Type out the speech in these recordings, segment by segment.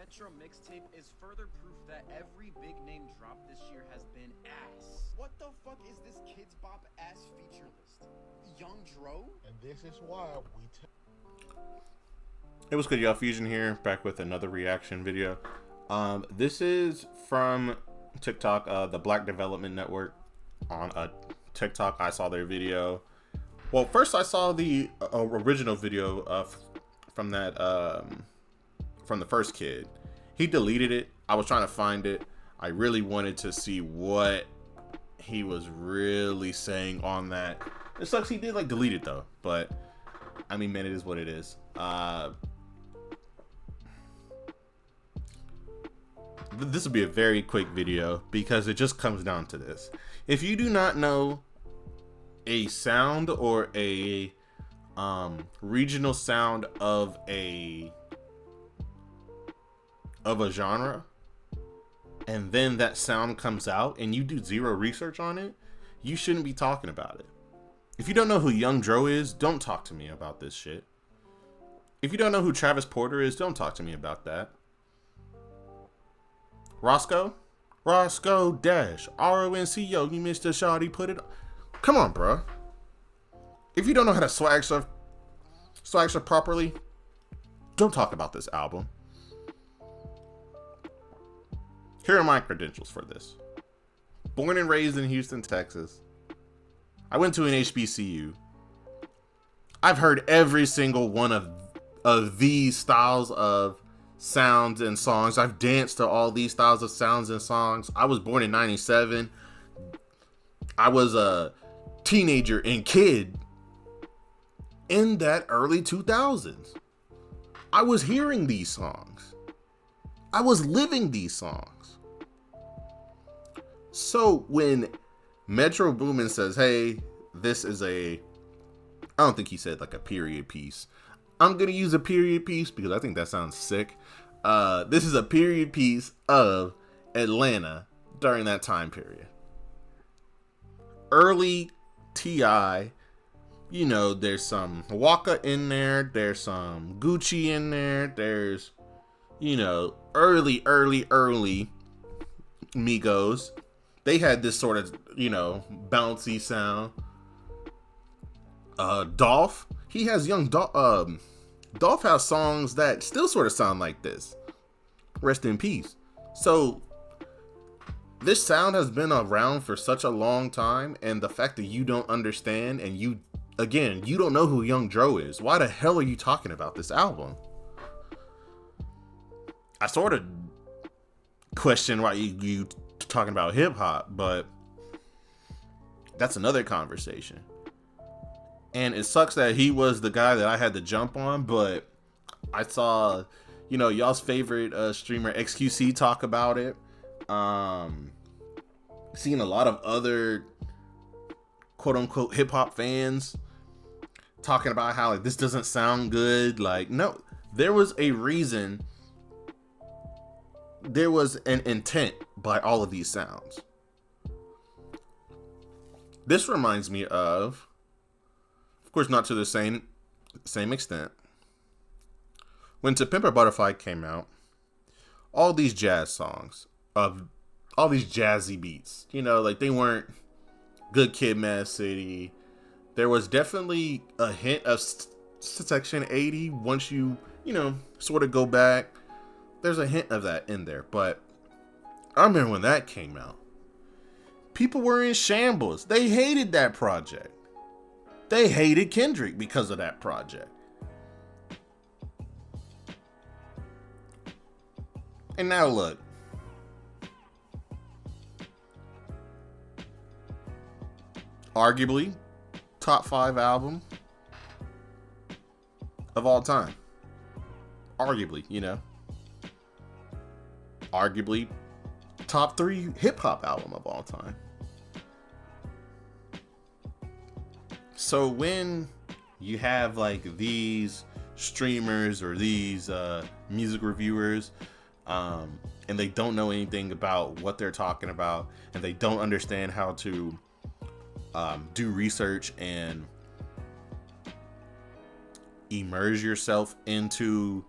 Metro mixtape is further proof that every big name drop this year has been ass. What the fuck is this Kids Bop ass feature list? Young Dro? And this is why we Hey, what's good, y'all? Fusion here, back with another reaction video. This is from TikTok, the Black Development Network. On TikTok, I saw their video. Well, first I saw the original video from that from the first kid. He deleted it. I was trying to find it. I really wanted to see what he was really saying on that. It sucks he did delete it though, but I mean, man, it is what it is. This will be a very quick video because it just comes down to this. If you do not know a sound or a regional sound of a genre, and then that sound comes out and you do zero research on it, you shouldn't be talking about it. If you don't know who Young Dro is, don't talk to me about this shit. If you don't know who Travis Porter is, don't talk to me about that. Roscoe Dash RONCO, you missed a shawty, put it on. Come on, bro. If you don't know how to swag stuff properly, don't talk about this album. Here are my credentials for this. Born and raised in Houston, Texas. I went to an HBCU. I've heard every single one of these styles of sounds and songs. I've danced to all these styles of sounds and songs. I was born in 97. I was a teenager and kid in that early 2000s. I was hearing these songs. I was living these songs. So when Metro Boomin says, hey, this is I don't think he said like a period piece. I'm going to use a period piece because I think that sounds sick. This is a period piece of Atlanta during that time period. Early T.I., you know, there's some Waka in there. There's some Gucci in there. There's, you know, early Migos. They had this sort of, you know, bouncy sound. Dolph, he has young Dolph. Dolph has songs that still sort of sound like this. Rest in peace. So this sound has been around for such a long time, and the fact that you don't understand and you don't know who Young Dro is. Why the hell are you talking about this album? I sort of question why you talking about hip hop, but that's another conversation. And it sucks that he was the guy that I had to jump on, but I saw, you know, y'all's favorite streamer XQC talk about it. Seeing a lot of other quote unquote hip hop fans talking about how this doesn't sound good. No, there was a reason. There was an intent by all of these sounds. This reminds me of course, not to the same extent. When To Pimp a Butterfly came out, all these jazz songs of all these jazzy beats, you know, they weren't Good Kid, Mad City. There was definitely a hint of Section 80 once you know, sort of go back. There's a hint of that in there, but I remember when that came out, people were in shambles. They hated that project. They hated Kendrick because of that project. And now look. Arguably, top 5 album of all time. Arguably, you know. Arguably, top 3 hip-hop album of all time. So when you have these streamers or these music reviewers and they don't know anything about what they're talking about, and they don't understand how to do research and immerse yourself into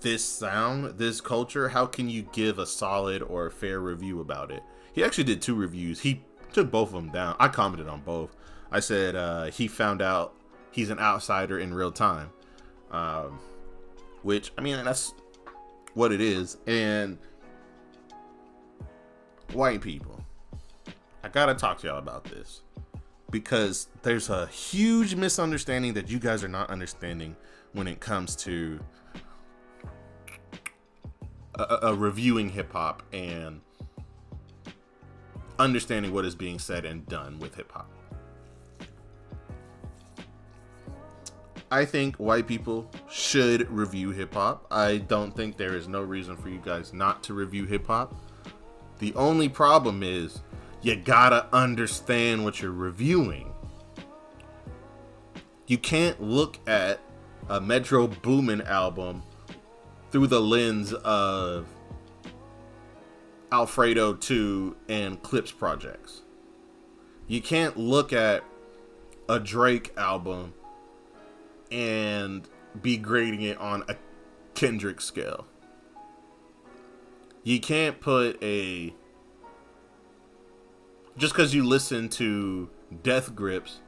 this sound, this culture, how can you give a solid or a fair review about it? He actually did 2 reviews. He took both of them down. I commented on both. I said he found out he's an outsider in real time. Which, I mean, that's what it is. And white people, I gotta talk to y'all about this, because there's a huge misunderstanding that you guys are not understanding when it comes to reviewing hip hop and understanding what is being said and done with hip hop. I think white people should review hip hop. I don't think there is no reason for you guys not to review hip hop. The only problem is you gotta understand what you're reviewing. You can't look at a Metro Boomin album through the lens of Alfredo 2 and Clips projects. You can't look at a Drake album and be grading it on a Kendrick scale. You can't put a... Just because you listen to Death Grips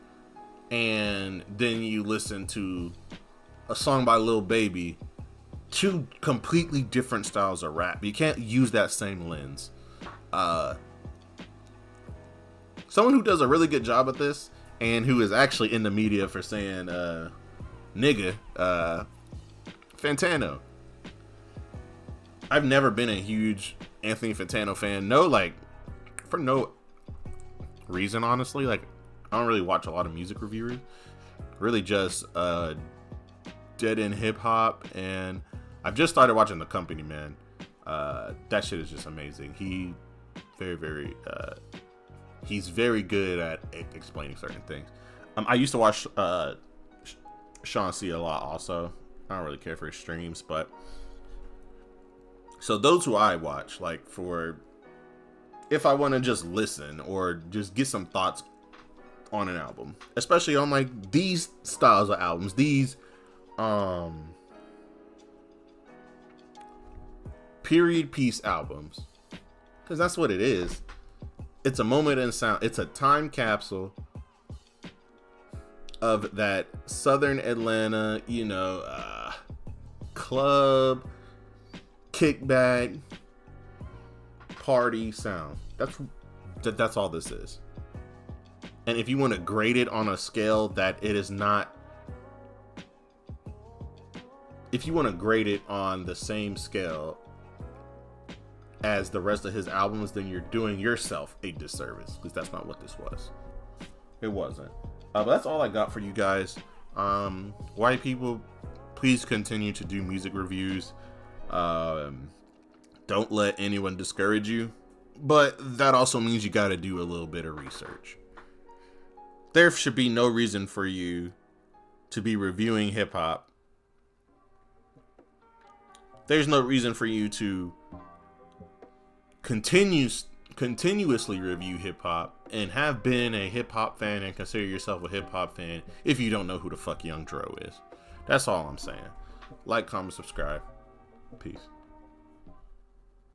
and then you listen to a song by Lil Baby, 2 completely different styles of rap. You can't use that same lens. Someone who does a really good job at this, and who is actually in the media for saying nigga, Fantano. I've never been a huge Anthony Fantano fan. No, like, for no reason, honestly. Like, I don't really watch a lot of music reviewers. Really just Dead End Hip Hop, and I've just started watching The Company, man. That shit is just amazing. He's very good at explaining certain things. I used to watch Sean C a lot also. I don't really care for his streams, but so those who I watch, like, for if I want to just listen or just get some thoughts on an album, especially on like these styles of albums, these period piece albums, because that's what it is. It's a moment in sound. It's a time capsule of that Southern Atlanta, club, kickback, party sound. That's all this is. And if you want to grade it on a scale that it is not, if you want to grade it on the same scale as the rest of his albums, then you're doing yourself a disservice, because that's not what this was. It wasn't. But that's all I got for you guys. White people, please continue to do music reviews. Don't let anyone discourage you, but that also means you got to do a little bit of research. There should be no reason for you to be reviewing hip hop. There's no reason for you to continuously review hip hop and have been a hip hop fan and consider yourself a hip hop fan if you don't know who the fuck Young Dro is. That's all I'm saying. Like, comment, subscribe. Peace.